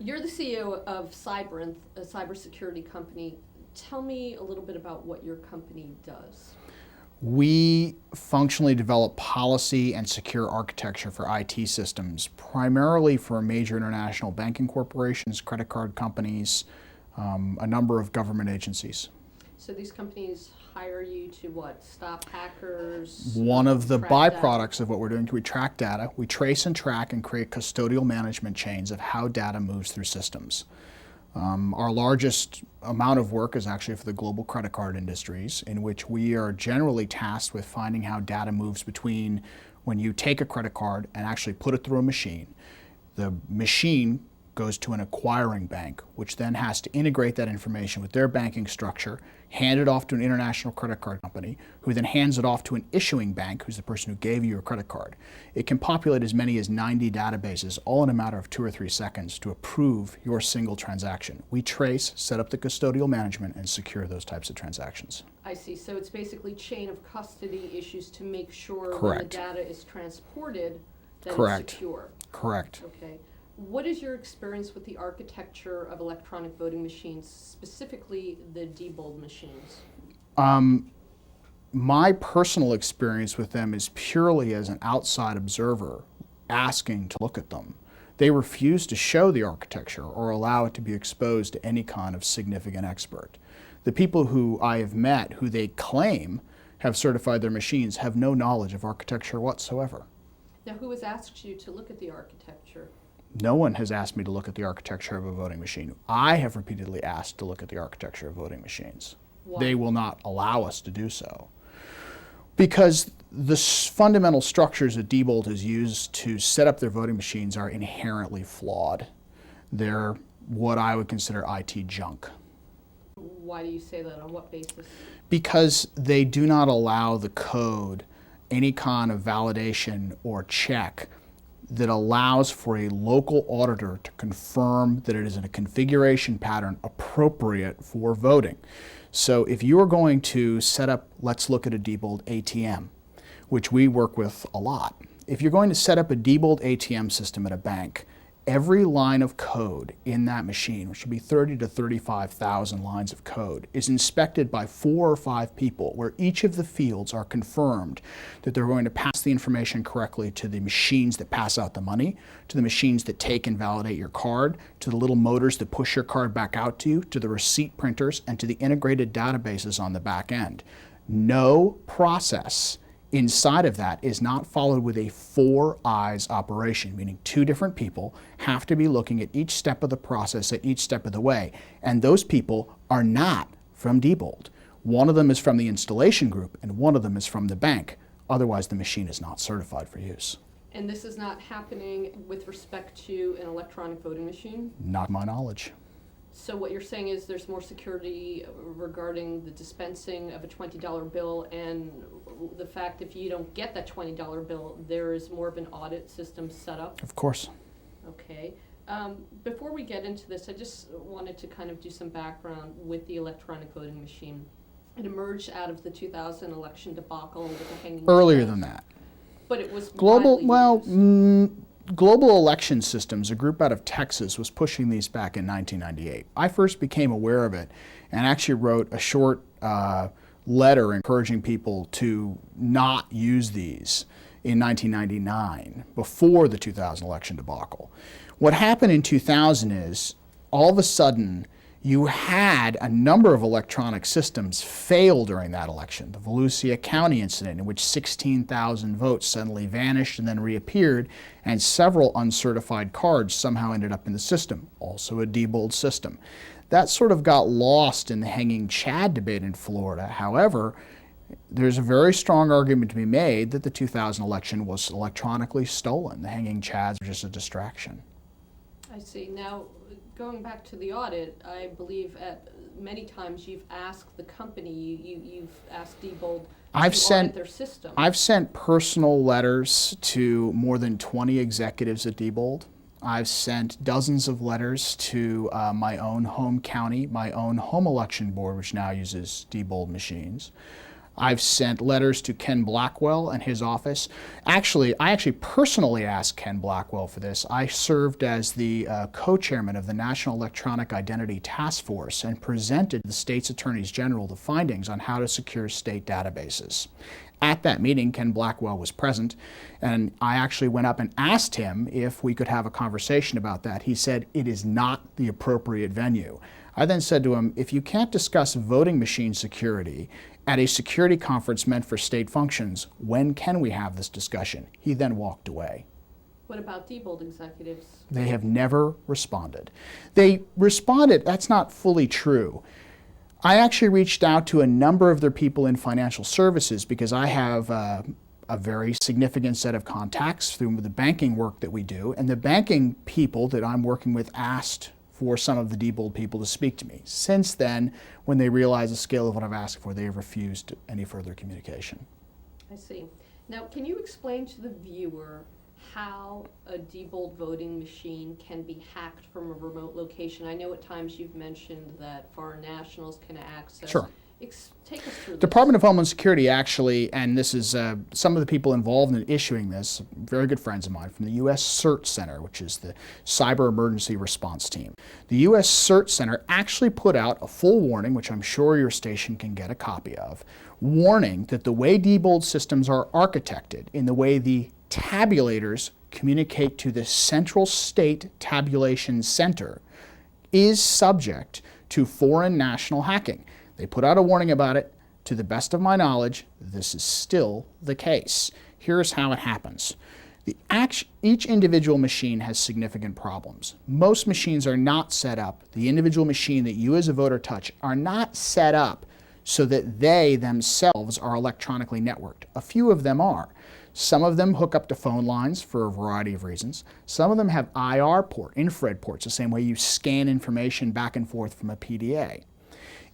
You're the CEO of Cyberint, a cybersecurity company. Tell me a little bit about what your company does. We functionally develop policy and secure architecture for IT systems, primarily for major international banking corporations, credit card companies, a number of government agencies. So these companies hire you to what? Stop hackers? One of the track byproducts data? of what we're doing, we track data, we trace and track and create custodial management chains of how data moves through systems. Our largest amount of work is actually for the global credit card industries, in which we are generally tasked with finding how data moves between when you take a credit card and actually put it through a machine. The machine goes to an acquiring bank, which then has to integrate that information with their banking structure, hand it off to an international credit card company, who then hands it off to an issuing bank, who's the person who gave you your credit card. It can populate as many as 90 databases, all in a matter of 2 or 3 seconds, to approve your single transaction. We trace, set up the custodial management, and secure those types of transactions. I see. So it's basically chain of custody issues to make sure when the Correct. data is transported that Correct. it's secure. Correct. Okay. What is your experience with the architecture of electronic voting machines, specifically the Diebold machines? My personal experience with them is purely as an outside observer asking to look at them. They refuse to show the architecture or allow it to be exposed to any kind of significant expert. The people who I have met who they claim have certified their machines have no knowledge of architecture whatsoever. Now, who has asked you to look at the architecture? No one has asked me to look at the architecture of a voting machine. I have repeatedly asked to look at the architecture of voting machines. Why? They will not allow us to do so. Because the fundamental structures that Diebold has used to set up their voting machines are inherently flawed. They're what I would consider IT junk. Why do you say that? On what basis? Because they do not allow the code any kind of validation or check that allows for a local auditor to confirm that it is in a configuration pattern appropriate for voting. So if you are going to set up, let's look at a Diebold ATM, which we work with a lot. If you're going to set up a Diebold ATM system at a bank, every line of code in that machine, which should be 30 to 35,000 lines of code, is inspected by 4 or 5 people, where each of the fields are confirmed that they're going to pass the information correctly to the machines that pass out the money, to the machines that take and validate your card, to the little motors that push your card back out to you, to the receipt printers, and to the integrated databases on the back end. No process inside of that is not followed with a 4 eyes operation, meaning 2 different people have to be looking at each step of the process at each step of the way. And those people are not from Diebold. One of them is from the installation group and one of them is from the bank. Otherwise, the machine is not certified for use. And this is not happening with respect to an electronic voting machine? Not to my knowledge. So what you're saying is there's more security regarding the dispensing of a $20 bill, and the fact if you don't get that $20 bill, there is more of an audit system set up? Of course. Okay. Before we get into this, I just wanted to kind of do some background with the electronic voting machine. It emerged out of the 2000 election debacle with the hanging Earlier chads, than that. but it was Global, widely used. Global Election Systems, a group out of Texas, was pushing these back in 1998. I first became aware of it and actually wrote a short letter encouraging people to not use these in 1999, before the 2000 election debacle. What happened in 2000 is, all of a sudden, you had a number of electronic systems fail during that election. The Volusia County incident, in which 16,000 votes suddenly vanished and then reappeared, and several uncertified cards somehow ended up in the system, also a Diebold system. That sort of got lost in the hanging Chad debate in Florida. However, there's a very strong argument to be made that the 2000 election was electronically stolen. The hanging Chads were just a distraction. I see. Now, going back to the audit, I believe at many times you've asked the company, you've asked Diebold to audit their system. I've sent personal letters to more than 20 executives at Diebold. I've sent dozens of letters to my own home county, my own home election board, which now uses Diebold machines. I've sent letters to Ken Blackwell and his office. Actually, I personally asked Ken Blackwell for this. I served as the co-chairman of the National Electronic Identity Task Force and presented the state's attorneys general the findings on how to secure state databases. At that meeting, Ken Blackwell was present, and I actually went up and asked him if we could have a conversation about that. He said, it is not the appropriate venue. I then said to him, if you can't discuss voting machine security at a security conference meant for state functions, when can we have this discussion? He then walked away. What about Diebold executives? They have never responded. They responded, that's not fully true. I actually reached out to a number of their people in financial services because I have a very significant set of contacts through the banking work that we do, and the banking people that I'm working with asked for some of the Diebold people to speak to me. Since then, when they realize the scale of what I've asked for, they have refused any further communication. I see. Now, can you explain to the viewer how a Diebold voting machine can be hacked from a remote location? I know at times you've mentioned that foreign nationals can access. Sure. Take us through this. Department of Homeland Security actually, and this is some of the people involved in issuing this, very good friends of mine from the U.S. CERT Center, which is the Cyber Emergency Response Team. The U.S. CERT Center actually put out a full warning, which I'm sure your station can get a copy of, warning that the way Diebold systems are architected, in the way the tabulators communicate to the Central State Tabulation Center, is subject to foreign national hacking. They put out a warning about it. To the best of my knowledge, this is still the case. Here's how it happens. Each individual machine has significant problems. Most machines are not set up, the individual machine that you as a voter touch, are not set up so that they themselves are electronically networked. A few of them are. Some of them hook up to phone lines for a variety of reasons. Some of them have IR port, infrared ports, the same way you scan information back and forth from a PDA.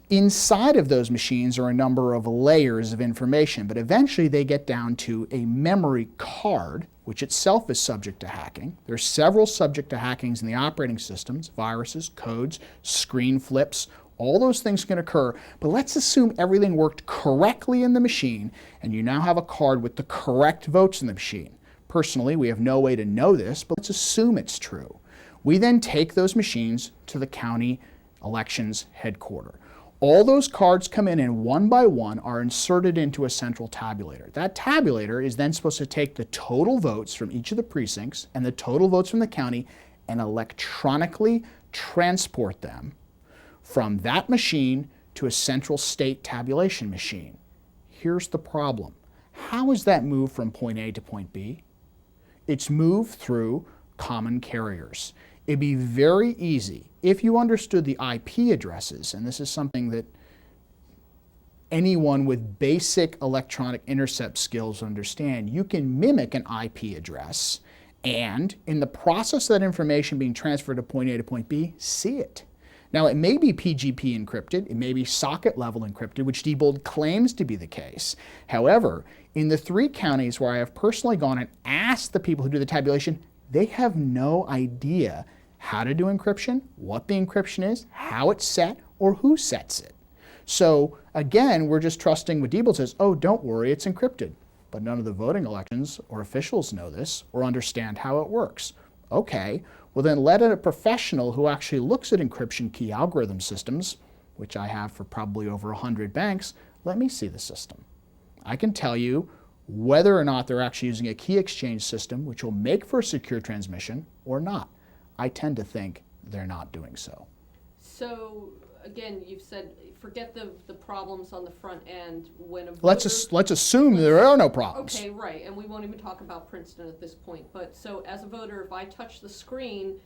Inside of those machines are a number of layers of information, but eventually they get down to a memory card, which itself is subject to hacking. There are several subject to hackings in the operating systems, viruses, codes, screen flips. All those things can occur, but let's assume everything worked correctly in the machine, and you now have a card with the correct votes in the machine. Personally, we have no way to know this, but let's assume it's true. We then take those machines to the county elections headquarters. All those cards come in and one by one are inserted into a central tabulator. That tabulator is then supposed to take the total votes from each of the precincts and the total votes from the county and electronically transport them from that machine to a central state tabulation machine. Here's the problem. How is that moved from point A to point B? It's moved through common carriers. It'd be very easy if you understood the IP addresses, and this is something that anyone with basic electronic intercept skills understand. You can mimic an IP address and, in the process of that information being transferred to point A to point B, see it. Now, it may be PGP encrypted, it may be socket level encrypted, which Diebold claims to be the case. However, in the 3 counties where I have personally gone and asked the people who do the tabulation, they have no idea how to do encryption, what the encryption is, how it's set, or who sets it. So again, we're just trusting what Diebold says, oh, don't worry, it's encrypted. But none of the voting elections or officials know this or understand how it works. Okay, well then let a professional who actually looks at encryption key algorithm systems, which I have for probably over 100 banks, let me see the system. I can tell you whether or not they're actually using a key exchange system which will make for a secure transmission or not. I tend to think they're not doing so. So again, you've said forget the problems on the front end when a voter... Let's assume there are no problems. Okay, right, and we won't even talk about Princeton at this point. But so as a voter, if I touch the screen,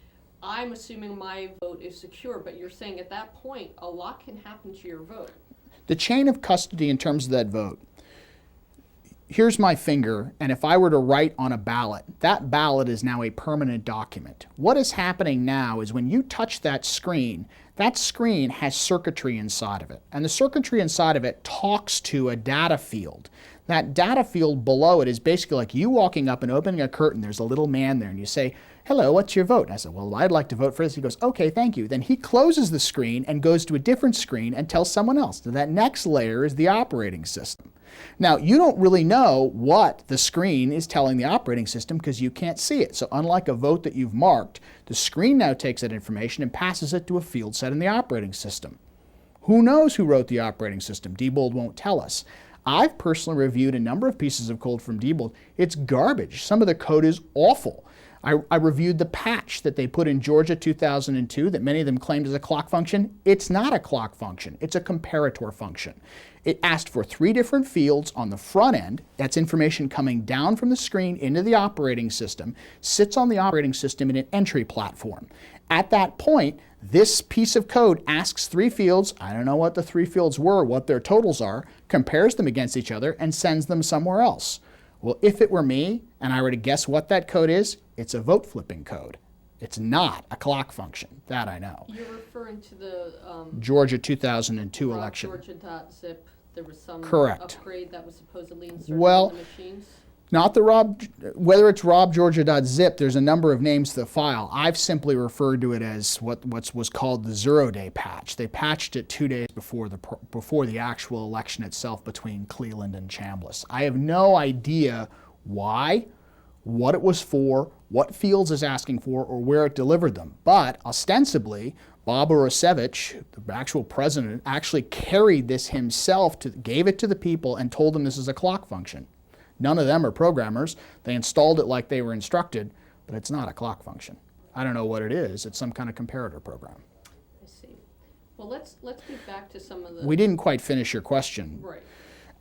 I'm assuming my vote is secure. But you're saying at that point, a lot can happen to your vote. The chain of custody in terms of that vote. Here's my finger, and if I were to write on a ballot, that ballot is now a permanent document. What is happening now is when you touch that screen has circuitry inside of it. And the circuitry inside of it talks to a data field. That data field below it is basically like you walking up and opening a curtain. There's a little man there, and you say, hello, what's your vote? And I said, well, I'd like to vote for this. He goes, okay, thank you. Then he closes the screen and goes to a different screen and tells someone else. So that next layer is the operating system. Now, you don't really know what the screen is telling the operating system because you can't see it. So unlike a vote that you've marked, the screen now takes that information and passes it to a field set in the operating system. Who knows who wrote the operating system? Diebold won't tell us. I've personally reviewed a number of pieces of code from Diebold. It's garbage. Some of the code is awful. I reviewed the patch that they put in Georgia 2002 that many of them claimed as a clock function. It's not a clock function. It's a comparator function. It asked for 3 different fields on the front end. That's information coming down from the screen into the operating system, sits on the operating system in an entry platform. At that point, this piece of code asks 3 fields, I don't know what the 3 fields were, what their totals are, compares them against each other, and sends them somewhere else. Well, if it were me, and I were to guess what that code is, it's a vote flipping code. It's not a clock function. That I know. You're referring to the Georgia 2002 election. Georgia.zip. There was some Correct. upgrade that was supposedly inserted Well, in the machines. Not the whether it's robgeorgia.zip, there's a number of names to the file. I've simply referred to it as what was called the 0-day patch. They patched it 2 days before the actual election itself between Cleveland and Chambliss. I have no idea why, what it was for, what fields it's asking for, or where it delivered them. But ostensibly, Bob Urosevich, the actual president, actually carried this himself, gave it to the people, and told them this is a clock function. None of them are programmers. They installed it like they were instructed, but it's not a clock function. I don't know what it is. It's some kind of comparator program. I see. Well, let's get back to some of the... We didn't quite finish your question. Right.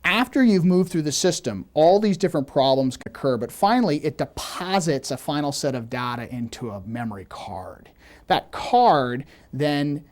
After you've moved through the system, all these different problems can occur, but finally it deposits a final set of data into a memory card. That card then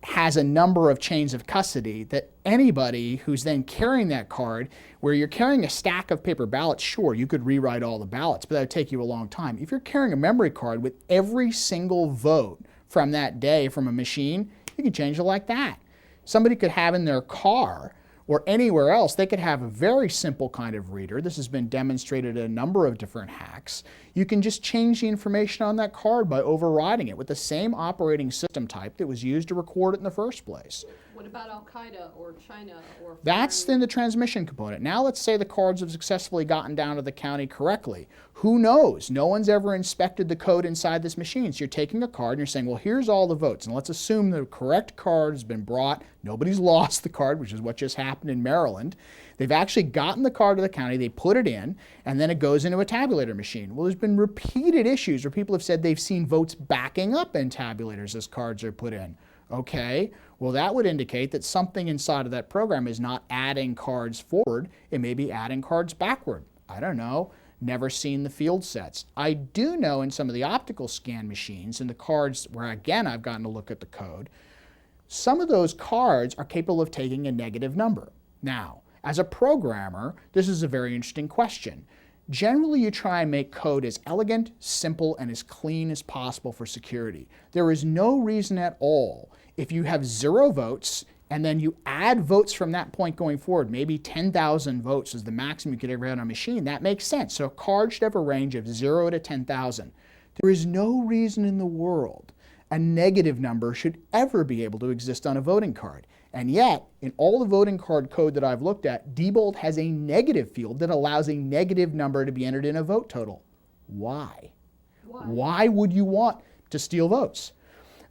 has a number of chains of custody that anybody who's then carrying that card, where you're carrying a stack of paper ballots, sure, you could rewrite all the ballots, but that would take you a long time. If you're carrying a memory card with every single vote from that day from a machine, you can change it like that. Somebody could have in their car or anywhere else, they could have a very simple kind of reader. This has been demonstrated in a number of different hacks. You can just change the information on that card by overriding it with the same operating system type that was used to record it in the first place. What about Al-Qaeda or China or... That's in the transmission component. Now let's say the cards have successfully gotten down to the county correctly. Who knows? No one's ever inspected the code inside this machine. So you're taking a card and you're saying, well, here's all the votes. And let's assume the correct card has been brought. Nobody's lost the card, which is what just happened in Maryland. They've actually gotten the card to the county, they put it in, and then it goes into a tabulator machine. Well, there's been repeated issues where people have said they've seen votes backing up in tabulators as cards are put in. Okay, well that would indicate that something inside of that program is not adding cards forward, it may be adding cards backward. I don't know, never seen the field sets. I do know in some of the optical scan machines and the cards where again I've gotten to look at the code, some of those cards are capable of taking a negative number. Now, as a programmer, this is a very interesting question. Generally, you try and make code as elegant, simple, and as clean as possible for security. There is no reason at all, if you have 0 votes and then you add votes from that point going forward, maybe 10,000 votes is the maximum you could ever have on a machine, that makes sense. So a card should have a range of 0 to 10,000. There is no reason in the world a negative number should ever be able to exist on a voting card. And yet, in all the voting card code that I've looked at, Diebold has a negative field that allows a negative number to be entered in a vote total. Why? Why would you want to steal votes?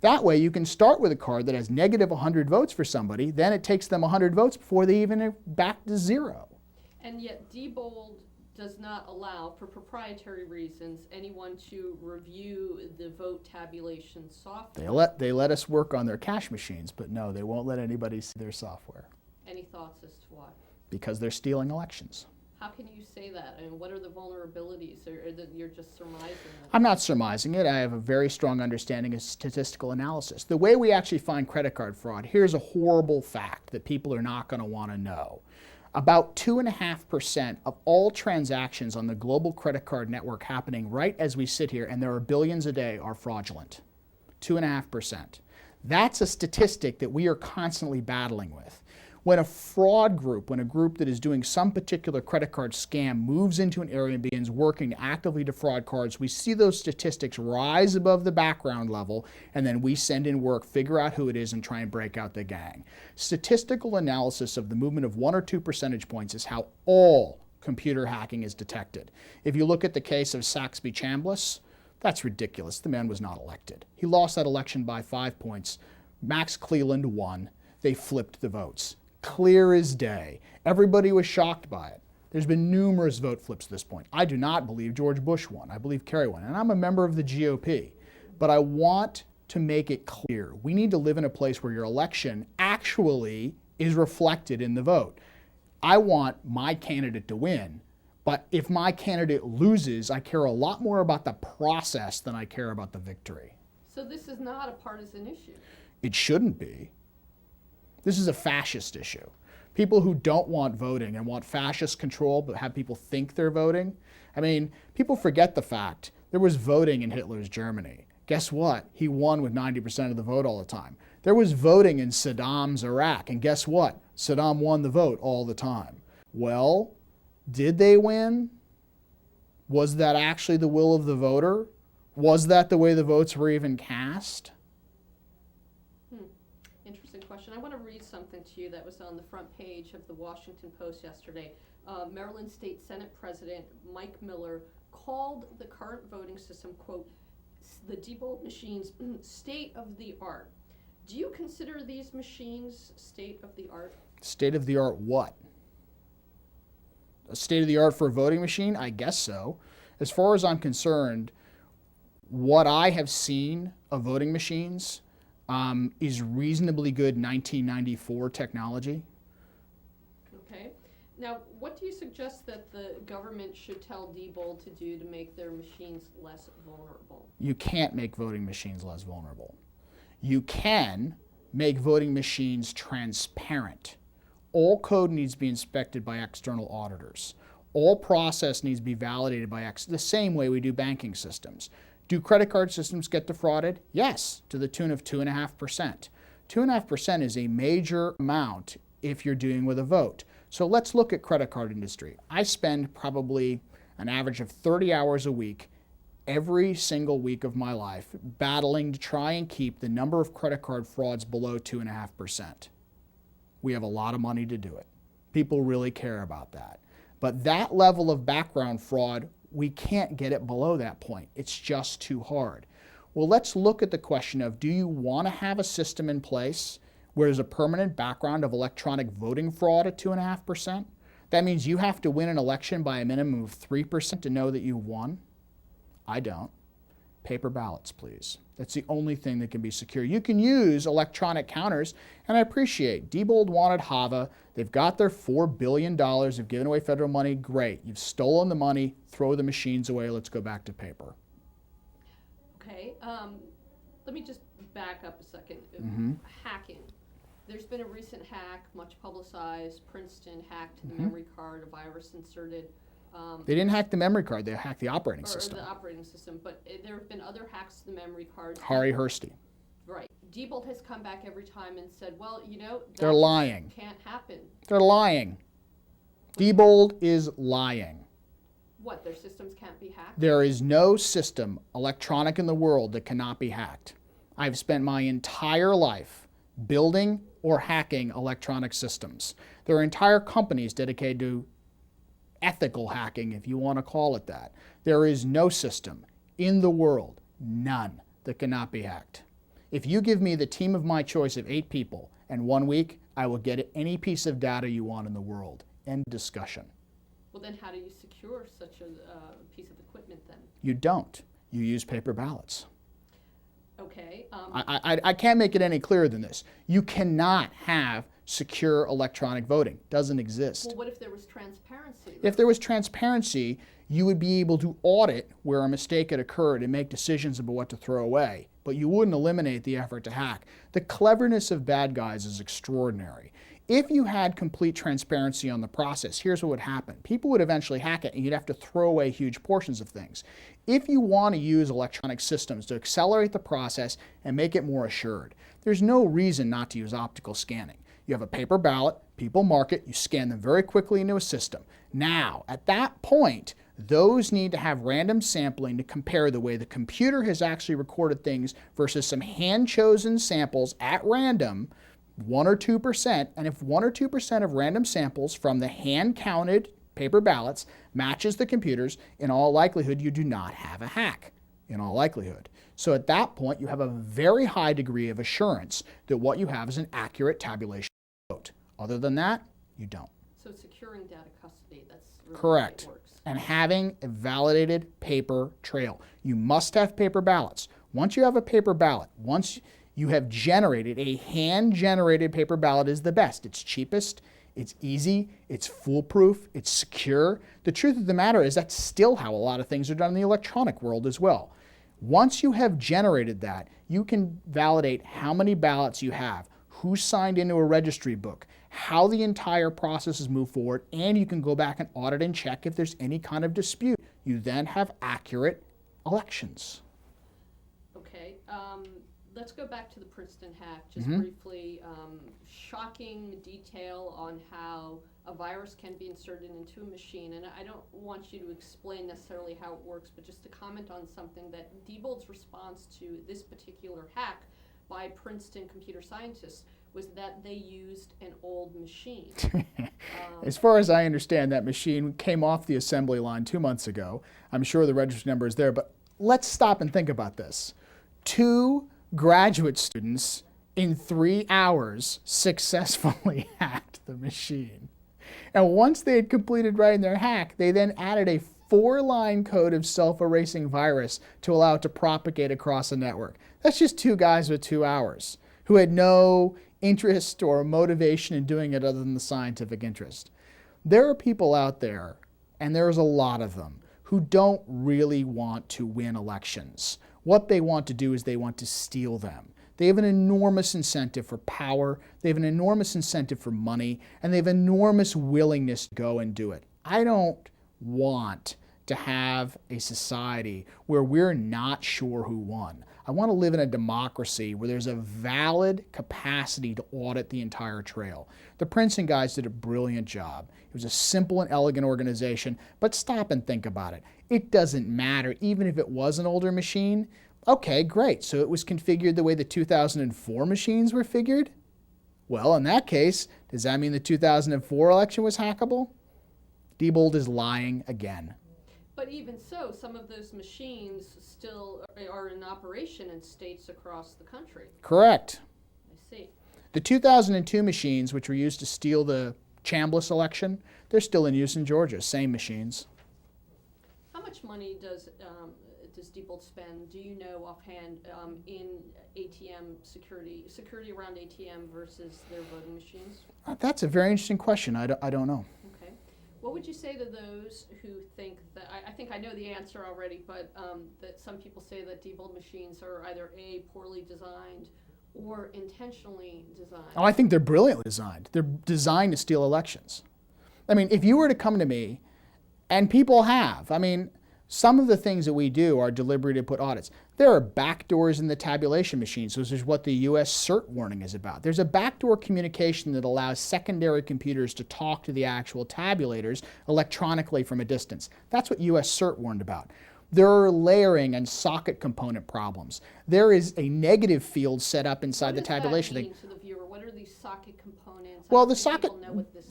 That way you can start with a card that has negative 100 votes for somebody, then it takes them 100 votes before they even are back to 0. And yet Diebold does not allow, for proprietary reasons, anyone to review the vote tabulation software. They let us work on their cash machines, but no, they won't let anybody see their software. Any thoughts as to why? Because they're stealing elections. How can you say that? And what are the vulnerabilities? Or that you're just surmising it? I'm not surmising it. I have a very strong understanding of statistical analysis. The way we actually find credit card fraud, here's a horrible fact that people are not going to want to know. About 2.5% of all transactions on the global credit card network happening right as we sit here, and there are billions a day, are fraudulent. 2.5%. That's a statistic that we are constantly battling with. When a fraud group, when a group that is doing some particular credit card scam moves into an area and begins working to actively defraud cards, we see those statistics rise above the background level, and then we send in work, figure out who it is, and try and break out the gang. Statistical analysis of the movement of 1 or 2 percentage points is how all computer hacking is detected. If you look at the case of Saxby Chambliss, that's ridiculous. The man was not elected. He lost that election by 5 points. Max Cleland won. They flipped the votes. Clear as day. Everybody was shocked by it. There's been numerous vote flips at this point. I do not believe George Bush won. I believe Kerry won. And I'm a member of the GOP. But I want to make it clear. We need to live in a place where your election actually is reflected in the vote. I want my candidate to win. But if my candidate loses, I care a lot more about the process than I care about the victory. So this is not a partisan issue. It shouldn't be. This is a fascist issue. People who don't want voting and want fascist control but have people think they're voting. I mean, people forget the fact there was voting in Hitler's Germany. Guess what? He won with 90% of the vote all the time. There was voting in Saddam's Iraq, and guess what? Saddam won the vote all the time. Well, did they win? Was that actually the will of the voter? Was that the way the votes were even cast? Interesting question. I want to read something to you that was on the front page of the Washington Post yesterday. Maryland State Senate President Mike Miller called the current voting system, quote, the Diebold machines state of the art. Do you consider these machines state of the art? State of the art what? A state of the art for a voting machine? I guess so. As far as I'm concerned, what I have seen of voting machines is reasonably good 1994 technology. Okay. Now, what do you suggest that the government should tell Diebold to do to make their machines less vulnerable? You can't make voting machines less vulnerable. You can make voting machines transparent. All code needs to be inspected by external auditors. All process needs to be validated by the same way we do banking systems. Do credit card systems get defrauded? Yes, to the tune of 2.5%. 2.5% is a major amount if you're dealing with a vote. So let's look at credit card industry. I spend probably an average of 30 hours a week every single week of my life battling to try and keep the number of credit card frauds below 2.5%. We have a lot of money to do it. People really care about that. But that level of background fraud, we can't get it below that point. It's just too hard. Well, let's look at the question of, do you want to have a system in place where there's a permanent background of electronic voting fraud at 2.5%? That means you have to win an election by a minimum of 3% to know that you won? I don't. Paper ballots, please. That's the only thing that can be secure. You can use electronic counters, and I appreciate Diebold wanted HAVA. They've got their $4 billion. They've given away federal money. Great. You've stolen the money. Throw the machines away. Let's go back to paper. Okay. Let me just back up a second. Mm-hmm. Hacking. There's been a recent hack, much publicized. Princeton hacked the memory card, a virus inserted. They didn't hack the memory card. They hacked the operating system. Or the operating system. But there have been other hacks to the memory cards. Harry Hursty. Right. Diebold has come back every time and said, well, you know, they're lying. Can't happen. They're lying. Diebold is lying. What, their systems can't be hacked? There is no system, electronic in the world, that cannot be hacked. I've spent my entire life building or hacking electronic systems. There are entire companies dedicated to ethical hacking, if you want to call it that. There is no system in the world, none, that cannot be hacked. If you give me the team of my choice of 8 people and 1 week, I will get any piece of data you want in the world. End discussion. Well, then how do you secure such a piece of equipment then? You don't. You use paper ballots. Okay. I can't make it any clearer than this. You cannot have secure electronic voting. Doesn't exist. Well, what if there was transparency? If there was transparency, you would be able to audit where a mistake had occurred and make decisions about what to throw away. But you wouldn't eliminate the effort to hack. The cleverness of bad guys is extraordinary. If you had complete transparency on the process, here's what would happen. People would eventually hack it and you'd have to throw away huge portions of things. If you want to use electronic systems to accelerate the process and make it more assured, there's no reason not to use optical scanning. You have a paper ballot, people mark it, you scan them very quickly into a system. Now, at that point, those need to have random sampling to compare the way the computer has actually recorded things versus some hand-chosen samples at random, 1 or 2%, and if 1 or 2% of random samples from the hand-counted paper ballots matches the computers, in all likelihood, you do not have a hack, in all likelihood. So at that point, you have a very high degree of assurance that what you have is an accurate tabulation vote. Other than that, you don't. So securing data custody, that's really Correct. the way it works. And having a validated paper trail. You must have paper ballots. Once you have a paper ballot, once you have generated a hand-generated paper ballot is the best. It's cheapest, it's easy, it's foolproof, it's secure. The truth of the matter is that's still how a lot of things are done in the electronic world as well. Once you have generated that, you can validate how many ballots you have, who signed into a registry book, how the entire process has moved forward, and you can go back and audit and check if there's any kind of dispute. You then have accurate elections. Okay, let's go back to the Princeton hack just briefly. Shocking detail on how a virus can be inserted into a machine, and I don't want you to explain necessarily how it works, but just to comment on something that Diebold's response to this particular hack by Princeton computer scientists was that they used an old machine. As far as I understand, that machine came off the assembly line 2 months ago. I'm sure the registry number is there, but let's stop and think about this. 2 graduate students in 3 hours successfully hacked the machine. And once they had completed writing their hack, they then added a 4-line code of self-erasing virus to allow it to propagate across the network. That's just 2 guys with 2 hours who had no interest or motivation in doing it other than the scientific interest. There are people out there, and there's a lot of them, who don't really want to win elections. What they want to do is they want to steal them. They have an enormous incentive for power, they have an enormous incentive for money, and they have enormous willingness to go and do it. I don't want to have a society where we're not sure who won. I want to live in a democracy where there's a valid capacity to audit the entire trail. The Princeton guys did a brilliant job. It was a simple and elegant organization, but stop and think about it. It doesn't matter, even if it was an older machine. Okay, great, so it was configured the way the 2004 machines were figured? Well, in that case, does that mean the 2004 election was hackable? Diebold is lying again. But even so, some of those machines still are in operation in states across the country. Correct. I see. The 2002 machines, which were used to steal the Chambliss election, they're still in use in Georgia, same machines. How much money does Diebold spend, do you know offhand, in ATM security around ATM versus their voting machines? That's a very interesting question. I don't know. Okay. What would you say to those who think that, I think I know the answer already, but that some people say that Diebold machines are either A, poorly designed, or intentionally designed? Oh, I think they're brilliantly designed. They're designed to steal elections. I mean, if you were to come to me, and people have, I mean, some of the things that we do are deliberately to put audits. There are backdoors in the tabulation machines, so this is what the U.S. CERT warning is about. There's a backdoor communication that allows secondary computers to talk to the actual tabulators electronically from a distance. That's what U.S. CERT warned about. There are layering and socket component problems. There is a negative field set up inside the tabulation. What does that mean to the viewer? What are these socket components? Well, the socket.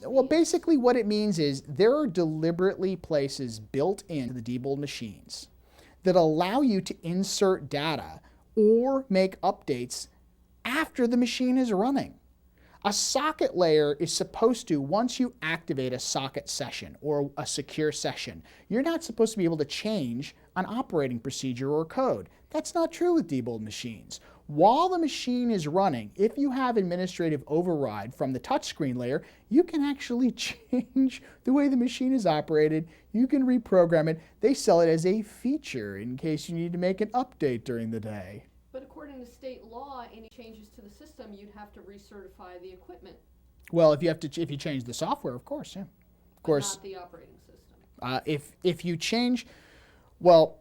Well, basically what it means is there are deliberately places built into the Diebold machines that allow you to insert data or make updates after the machine is running. A socket layer is supposed to, once you activate a socket session or a secure session, you're not supposed to be able to change an operating procedure or code. That's not true with Diebold machines. While the machine is running, if you have administrative override from the touchscreen layer, you can actually change the way the machine is operated. You can reprogram it. They sell it as a feature in case you need to make an update during the day. But according to state law, any changes to the system, you'd have to recertify the equipment. Well, if you change the software, of course, yeah. Of course. Not the operating system. If you change, well,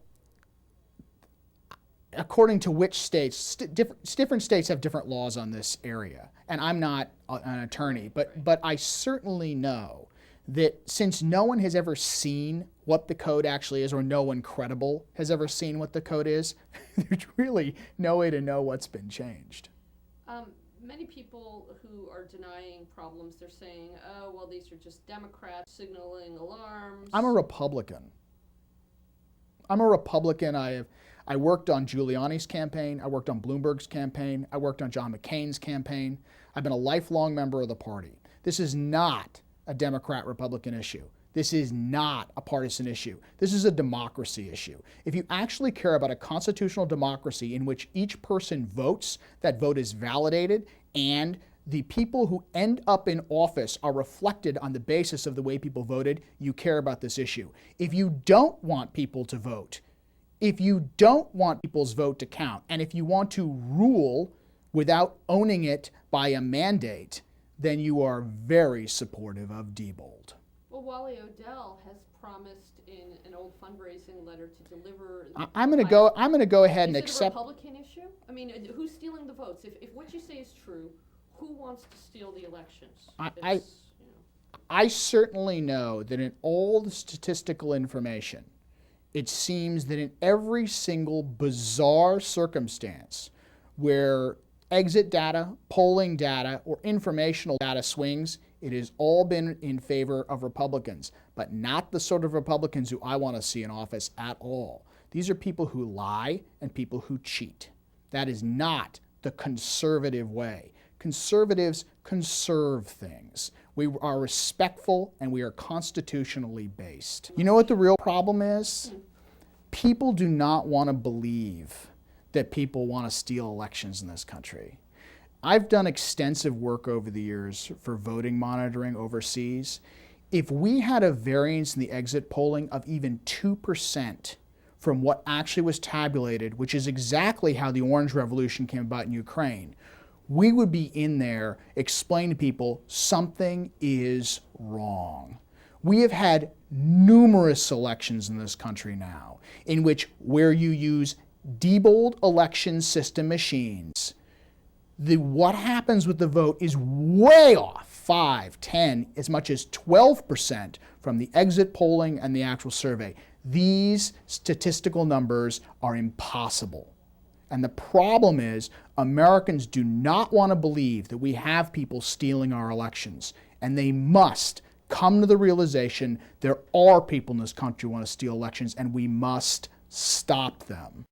according to which states, different states have different laws on this area. And I'm not an attorney, but I certainly know that since no one has ever seen what the code actually is, or no one credible has ever seen what the code is, there's really no way to know what's been changed. Many people who are denying problems, they're saying, oh, well, these are just Democrats signaling alarms. I'm a Republican. I worked on Giuliani's campaign. I worked on Bloomberg's campaign. I worked on John McCain's campaign. I've been a lifelong member of the party. This is not a Democrat-Republican issue. This is not a partisan issue. This is a democracy issue. If you actually care about a constitutional democracy in which each person votes, that vote is validated, and the people who end up in office are reflected on the basis of the way people voted, you care about this issue. If you don't want people to vote, if you don't want people's vote to count, and if you want to rule without owning it by a mandate, then you are very supportive of Diebold. Well, Wally Odell has promised in an old fundraising letter to deliver. I'm going to go ahead and accept. Is it a Republican issue? I mean, who's stealing the votes? If what you say is true, who wants to steal the elections? I certainly know that in all the statistical information, it seems that in every single bizarre circumstance where exit data, polling data, or informational data swings, it has all been in favor of Republicans, but not the sort of Republicans who I want to see in office at all. These are people who lie and people who cheat. That is not the conservative way. Conservatives conserve things. We are respectful and we are constitutionally based. You know what the real problem is? People do not want to believe that people want to steal elections in this country. I've done extensive work over the years for voting monitoring overseas. If we had a variance in the exit polling of even 2% from what actually was tabulated, which is exactly how the Orange Revolution came about in Ukraine, we would be in there explaining to people something is wrong. We have had numerous elections in this country now in which where you use Diebold election system machines, what happens with the vote is way off, 5, 10, as much as 12% from the exit polling and the actual survey. These statistical numbers are impossible. And the problem is Americans do not want to believe that we have people stealing our elections. And they must come to the realization there are people in this country who want to steal elections, and we must stop them.